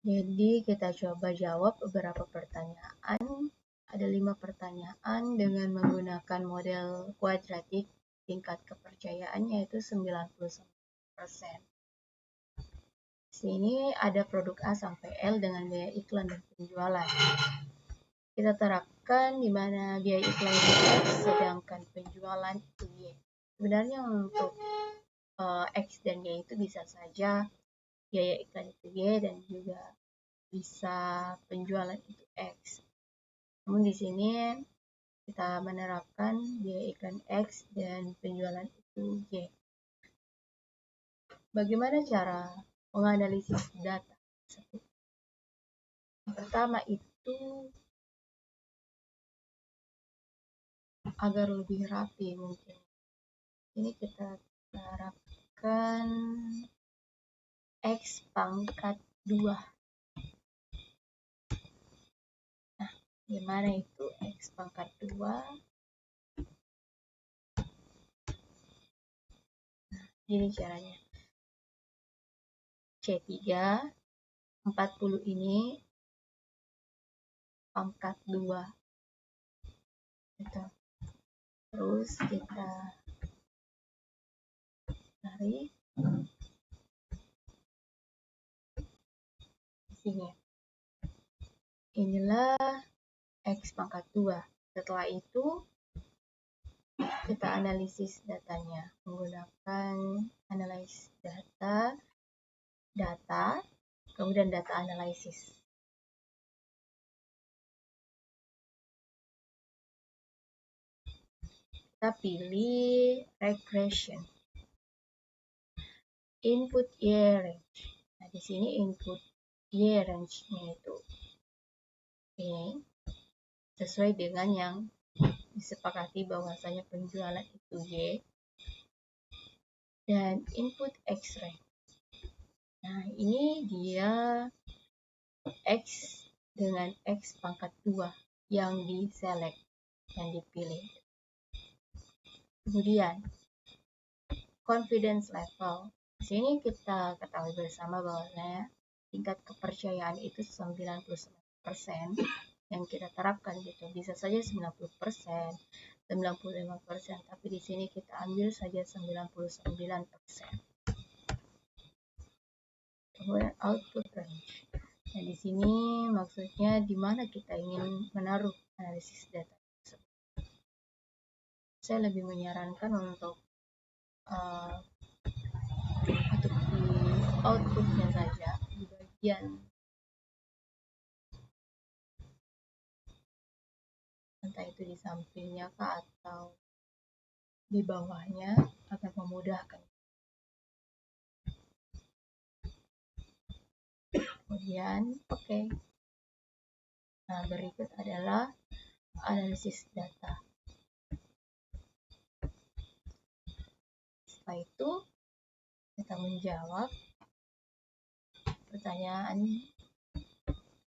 Jadi kita coba jawab beberapa pertanyaan. Ada 5 pertanyaan dengan menggunakan model kuadratik. Tingkat kepercayaannya itu 99%. Sini ada produk A sampai L dengan biaya iklan dan penjualan. Kita terapkan di mana biaya iklan itu X, sedangkan penjualan itu Y. Sebenarnya untuk X dan Y itu bisa saja biaya iklan itu Y dan juga bisa penjualan itu X. Namun di sini kita menerapkan biaya iklan X dan penjualan itu Y. Bagaimana cara menganalisis data tersebut? Yang pertama itu agar lebih rapi mungkin. Ini kita terapkan X pangkat 2. Nah, gimana itu X pangkat 2? Nah, ini caranya. C3, 40 ini pangkat 2. Gitu. Terus kita tarik di sini. Inilah X pangkat 2. Setelah itu kita analisis datanya menggunakan analyze data, kemudian data analisis. Kita pilih regression. Input year range. Nah, di sini input year range-nya itu ini sesuai dengan yang disepakati bahwasanya penjualan itu Y dan input X range. Nah, ini dia X dengan X pangkat 2 yang diselect, yang dipilih. Kemudian confidence level. Di sini kita ketahui bersama bahwa tingkat kepercayaan itu 99% yang kita terapkan gitu. Bisa saja 90%, 95%, tapi di sini kita ambil saja 99%. Kemudian output range. Nah, di sini maksudnya di mana kita ingin menaruh analisis data tersebut. Saya lebih menyarankan untuk di outputnya saja, di bagian entah itu di sampingnya kah atau di bawahnya akan memudahkan. Kemudian oke. Nah, berikut adalah analisis data. Setelah itu kita menjawab pertanyaan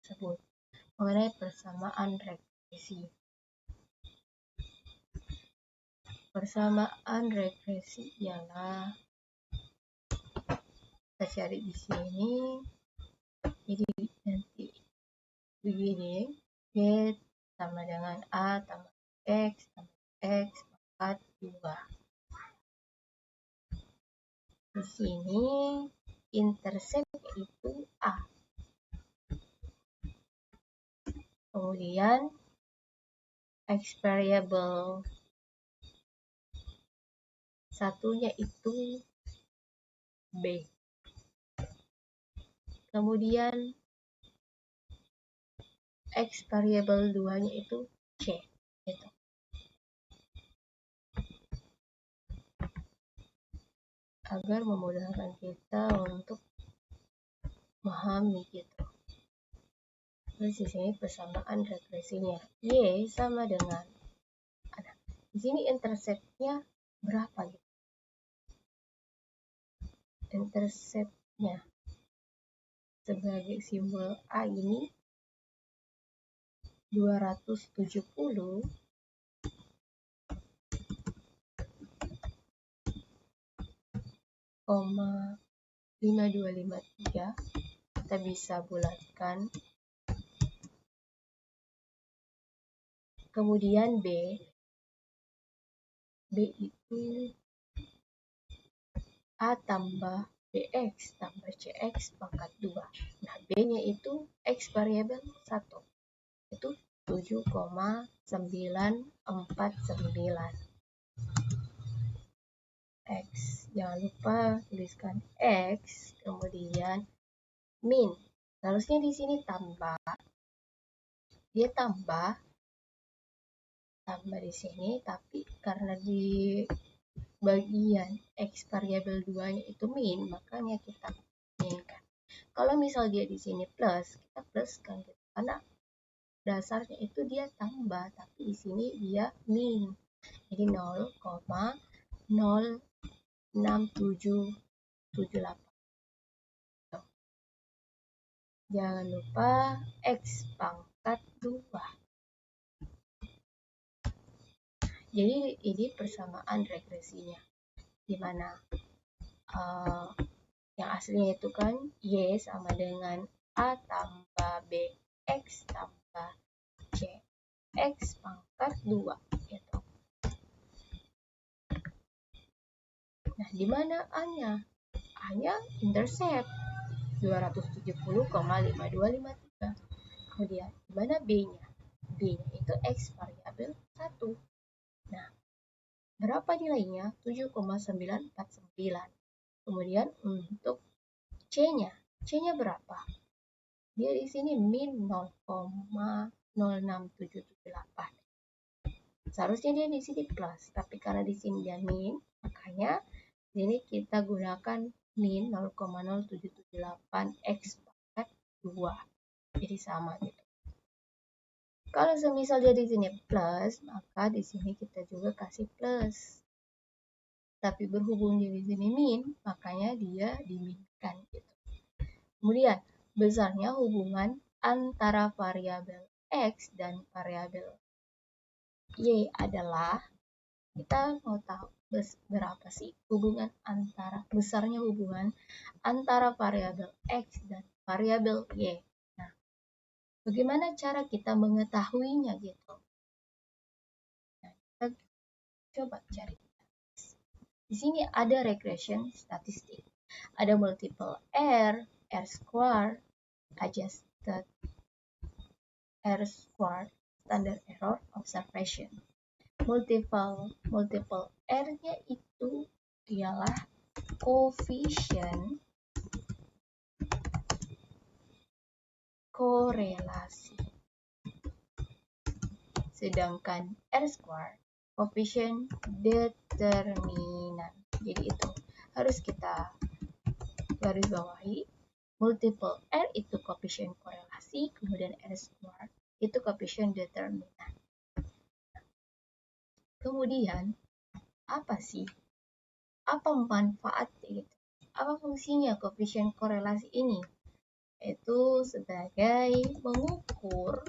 tersebut mengenai persamaan regresi. Persamaan regresi ialah kita cari di sini. Jadi nanti begini, Y sama dengan A tambah X pangkat 2. Di sini intercept itu A. Kemudian X variable satunya itu B. Kemudian X variable 2-nya itu C. Gitu. Agar memudahkan kita untuk memahami gitu. Terus di sini persamaan regresinya. Y sama dengan ada. Di sini intercept-nya berapa gitu? Intercept-nya sebagai simbol A ini 270 5253 kita bisa bulatkan. Kemudian B itu A tambah BX tambah CX pangkat 2. Nah, B-nya itu X variabel 1. Itu 7,949. X. Jangan lupa tuliskan X, kemudian min. Harusnya di sini tambah. Dia tambah di sini, tapi karena di bagian X variabel 2-nya itu min, makanya kita minkan. Kalau misal dia di sini plus, kita pluskan gitu. Karena dasarnya itu dia tambah, tapi di sini dia min. Jadi 0,06778. Jangan lupa X pangkat 2. Jadi ini persamaan regresinya, dimana yang aslinya itu kan Y sama dengan A tambah B X tambah C X pangkat 2 gitu. Nah, di mana A-nya? A-nya intercept 270,5253. Kemudian di mana B-nya? B-nya itu X variabel 1. Nah, berapa nilainya? 7,949. Kemudian untuk C-nya berapa? Dia di sini min 0,06778. Seharusnya dia di sini plus, tapi karena di sini dia min, makanya ini kita gunakan min 0,0778 X pangkat 2. Jadi sama gitu. Kalau semisal dia di sini plus, maka di sini kita juga kasih plus. Tapi berhubung dia di sini min, makanya dia diminkan gitu. Kemudian besarnya hubungan antara variabel X dan variabel Y adalah, kita mau tahu berapa sih besarnya hubungan antara variabel X dan variabel Y. Nah, bagaimana cara kita mengetahuinya gitu? Nah, kita coba cari. Di sini ada regression statistik. Ada multiple R square, adjusted R square, standard error observation. Multiple R-nya itu ialah koefisien korelasi. Sedangkan R square koefisien determinan. Jadi itu harus kita garis bawahi. Multiple R itu koefisien korelasi, kemudian R square itu koefisien determinan. Kemudian apa sih? Apa manfaatnya gitu? Apa fungsinya koefisien korelasi ini? Itu sebagai mengukur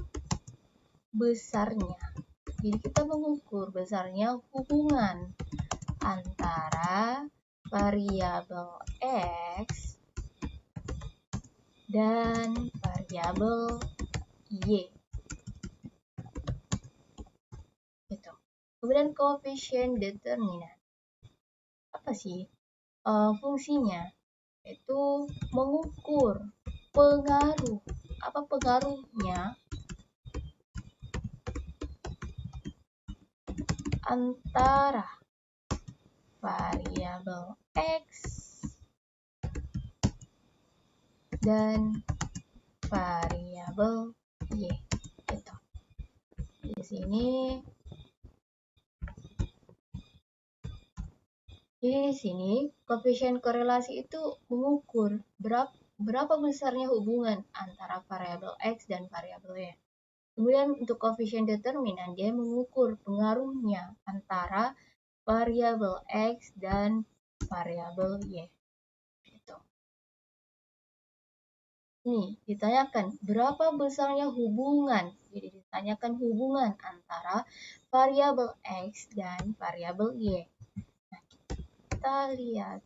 besarnya. Jadi kita mengukur besarnya hubungan antara variabel X dan variabel Y. Gitu. Kemudian koefisien determinan. Apa sih fungsinya? Itu mengukur pengaruh. Apa pengaruhnya antara variabel X dan variabel Y. Gitu. Di sini koefisien korelasi itu mengukur berapa besarnya hubungan antara variabel X dan variabel Y. Kemudian untuk koefisien determinan, dia mengukur pengaruhnya antara variabel X dan variabel Y. Gitu. Nih, ditanyakan berapa besarnya hubungan. Jadi ditanyakan hubungan antara variabel X dan variabel Y. Nah, kita lihat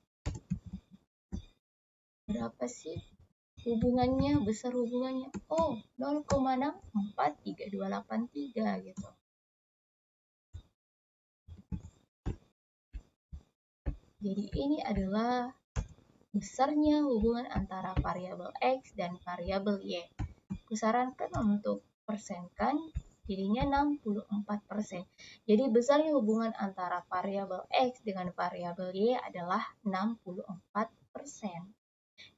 berapa sih hubungannya, besar hubungannya. Oh, 0,643283 gitu. Jadi ini adalah besarnya hubungan antara variabel X dan variabel Y. Kusarankan untuk persenkan, jadinya 64%. Jadi besarnya hubungan antara variabel X dengan variabel Y adalah 64%.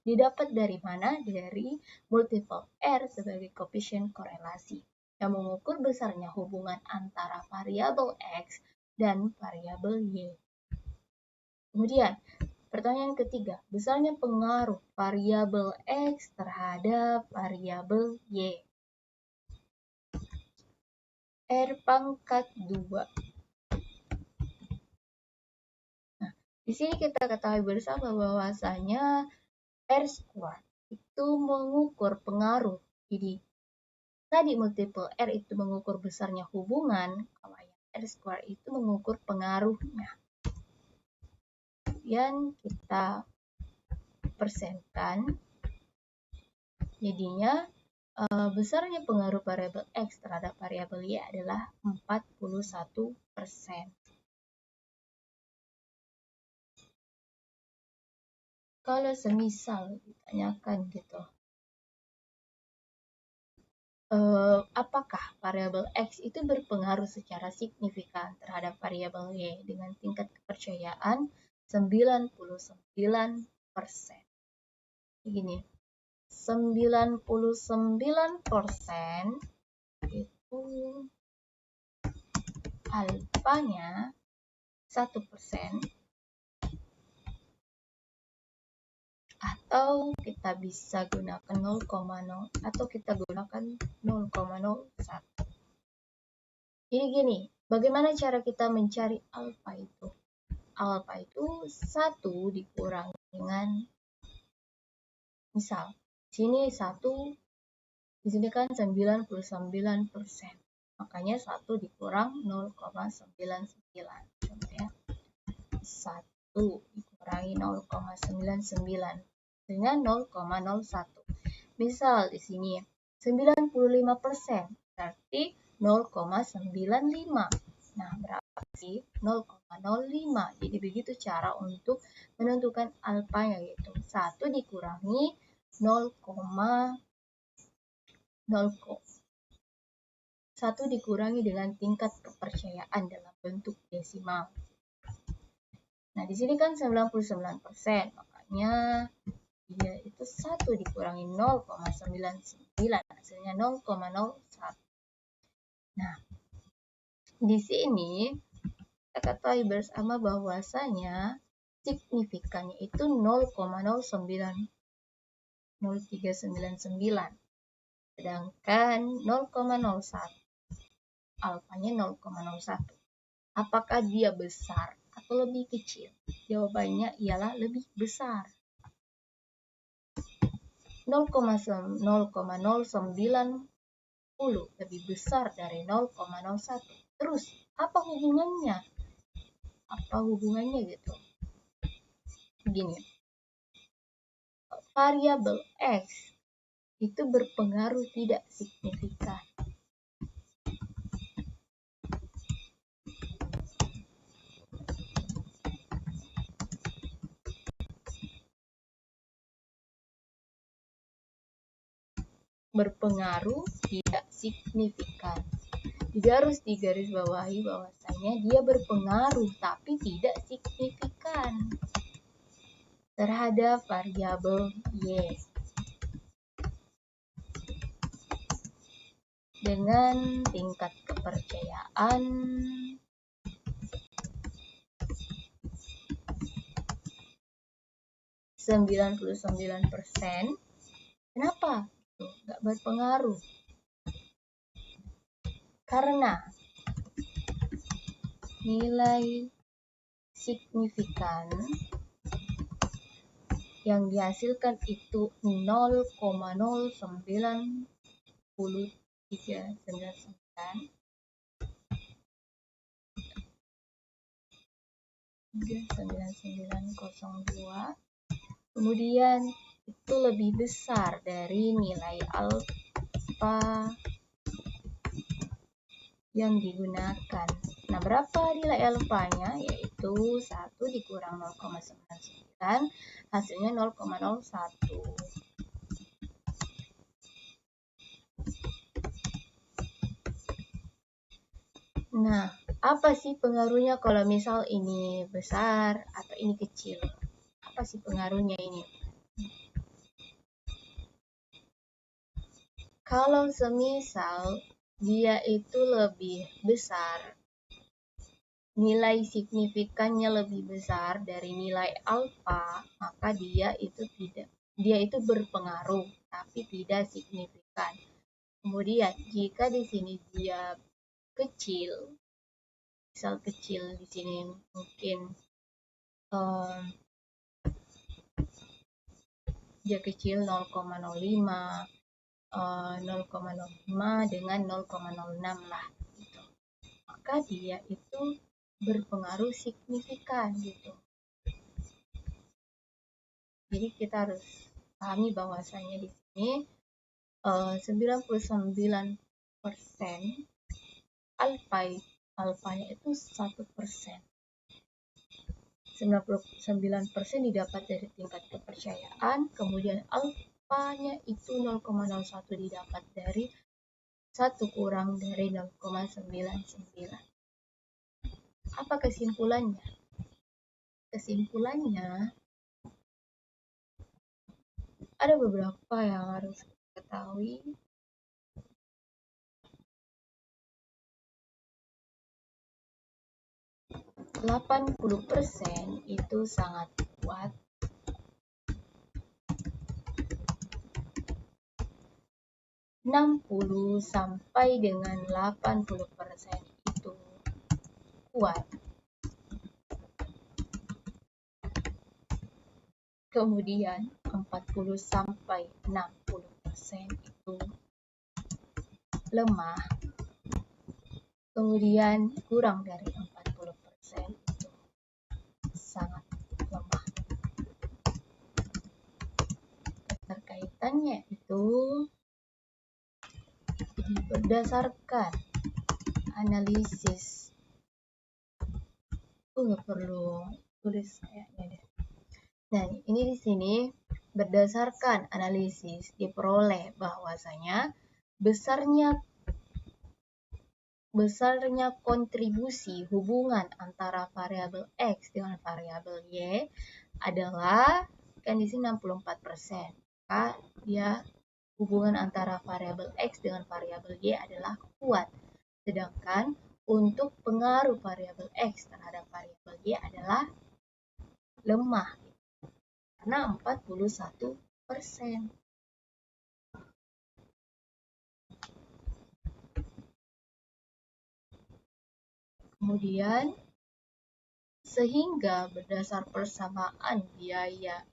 Didapat dari mana? Dari multiple R sebagai koefisien korelasi yang mengukur besarnya hubungan antara variabel X dan variabel Y. Kemudian, pertanyaan ketiga, besarnya pengaruh variabel X terhadap variabel Y. R pangkat 2. Nah, di sini kita ketahui bersama bahwasanya R square itu mengukur pengaruh. Jadi, tadi multiple R itu mengukur besarnya hubungan, kalau yang R square itu mengukur pengaruhnya. Kemudian kita persenkan, jadinya besarnya pengaruh variabel X terhadap variabel Y adalah 41%. Kalau semisal ditanyakan gitu, apakah variabel X itu berpengaruh secara signifikan terhadap variabel Y dengan tingkat kepercayaan 99%. Begini, 99% itu alfanya 1%, atau kita bisa gunakan 0,0 atau kita gunakan 0,01. Jadi gini, bagaimana cara kita mencari alfa itu? Alfa itu 1 dikurangi dengan, misal sini 1, di sini kan 99%. Makanya 1 dikurang 0,99. Contohnya 1 dikurangi 0,99 dengan 0,01. Misal di sini 95%, berarti 0,95. Nah, berapa sih? 0,05. Jadi begitu cara untuk menentukan alfanya, yaitu 1 dikurangi 1 dikurangi dengan tingkat kepercayaan dalam bentuk desimal. Nah, di sini kan 99%, makanya dia itu 1 dikurangi 0,99, hasilnya 0,01. Nah, di sini kita ketahui bersama bahwasanya signifikannya itu 0,0399, sedangkan 0,01 alfanya 0,01. Apakah dia besar atau lebih kecil? Jawabannya ialah lebih besar. 0,090 lebih besar dari 0,01. Terus, apa hubungannya? Apa hubungannya gitu? Begini, variabel X itu berpengaruh tidak signifikan. Berpengaruh tidak signifikan. Jadi harus digarisbawahi bahwasanya dia berpengaruh tapi tidak signifikan terhadap variabel Y dengan tingkat kepercayaan 99%. Kenapa? Nggak berpengaruh. Karena nilai signifikan yang dihasilkan itu 0,09399. Kemudian itu lebih besar dari nilai alfa yang digunakan. Nah, berapa nilai alfanya? Yaitu 1 dikurang 0,99, hasilnya 0,01. Nah, apa sih pengaruhnya kalau misal ini besar atau ini kecil? Apa sih pengaruhnya ini? Kalau semisal dia itu lebih besar, nilai signifikannya lebih besar dari nilai alfa, maka dia itu berpengaruh tapi tidak signifikan. Kemudian jika di sini dia kecil, misal kecil di sini mungkin dia kecil 0,05, 0,05 dengan 0,06 lah gitu. Maka dia itu berpengaruh signifikan gitu. Jadi kita harus pahami bahwasanya di sini 99% alfanya itu 1%. 99% didapat dari tingkat kepercayaan, kemudian alfanya itu 0,01 didapat dari 1 kurang dari 0,99. Apa kesimpulannya? Kesimpulannya ada beberapa yang harus kita ketahui. %80 itu sangat kuat. 60 sampai dengan 80% itu kuat. Kemudian 40 sampai 60% itu lemah. Kemudian kurang dari 40% itu sangat lemah. Keterkaitannya itu berdasarkan analisis. Nggak perlu tulis kayaknya deh. Nah, ini di sini berdasarkan analisis diperoleh bahwasanya besarnya kontribusi hubungan antara variabel X dengan variabel Y adalah kan di sini 64%. Maka dia hubungan antara variabel X dengan variabel Y adalah kuat. Sedangkan untuk pengaruh variabel X terhadap variabel Y adalah lemah. Karena 41%. Kemudian, sehingga berdasar persamaan biaya,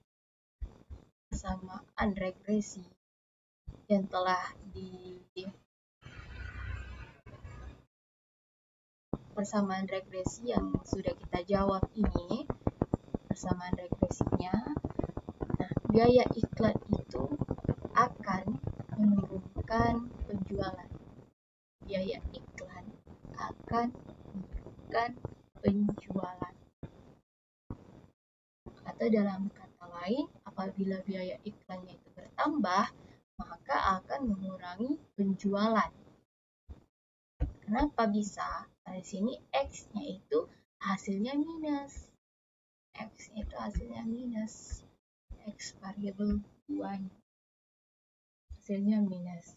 persamaan regresi yang telah persamaan regresi yang sudah kita jawab ini, persamaan regresinya, nah biaya iklan itu akan menurunkan penjualan. Biaya iklan akan menurunkan penjualan. Atau dalam kata lain, apabila biaya iklannya itu bertambah, maka akan mengurangi penjualan. Kenapa bisa? Di sini X-nya itu hasilnya minus. X-nya itu hasilnya minus. X variabel 2 hasilnya minus.